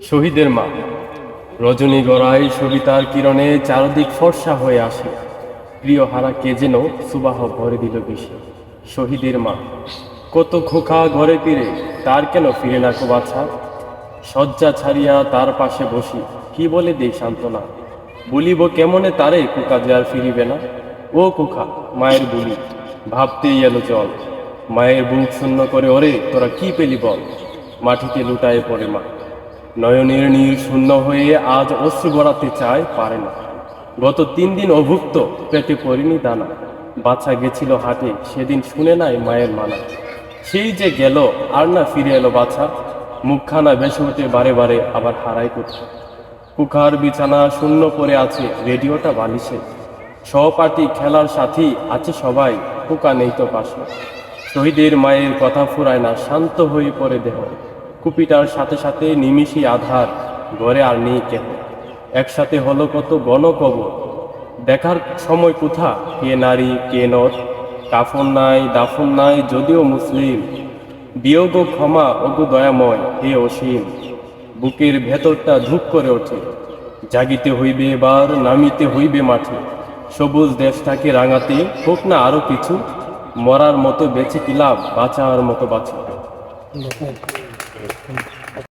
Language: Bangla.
শহীদের মা। রজনী গড়াই সবিতার কিরণে চারদিক ফর্সা হয়ে আসে, প্রিয় হারা কে যেন সুবাহ ভরে দিল বিষে। শহীদের মা। কত খোকা ঘরে ফিরে, তার কেন ফিরে না কো বাছা? শয্যা ছাড়িয়া তার পাশে বসি, কি বলে দেই সান্ত্বনা। বলিব কেমনে তারে কুকা যে আর ফিরিবে না। ও কুকা, মায়ের বলি, ভাবতেই এলো জল। মায়ের বুক শূন্য করে, ওরে তোরা কি পেলি বল। মাটিতে লুটায়ে পড়ে মা, নয়নের নীর শূন্য হয়ে আজ অশ্রু গড়াতে চায়, পারে না। গত 3 দিন অভুক্ত, পেটে পড়িনি দানা। বাচ্চা গেছিল হাটে, সেদিন শুনে নাই মায়ের মানা। সেই যে গেল, আর না ফিরে এলো বাছা। মুখখানা বেসে ওঠে বারে বারে, আবার হারাই কোথায়। কুকার বিছানা শূন্য পড়ে আছে, রেডিওটা বালিশে। সহপাঠী খেলার সাথী আছে সবাই, কুকা নেই তো পাশে। শহীদের মায়ের কথা ফুরায় না, শান্ত হয়ে পড়ে দেহ। কুপিটার সাথে সাথে নিমিষই আধার, ঘরে আর নেই কেহ। একসাথে হলো কত গণকবর, দেখার সময় কোথা, কে নারী কে নর। কাফন নাই দাফন নাই যদিও মুসলিম, বিয়োগ ও ক্ষমা ওগো দয়াময় হে অসীম। বুকের ভেতরটা ধূপ করে ওঠে, জাগিতে হইবে এবার, নামিতে হইবে মাঠে। সবুজ দেশটাকে রাঙাতে হোক না আরো কিছু, মরার মতো বেঁচে কি লাভ, বাঁচার মতো বাঁচা।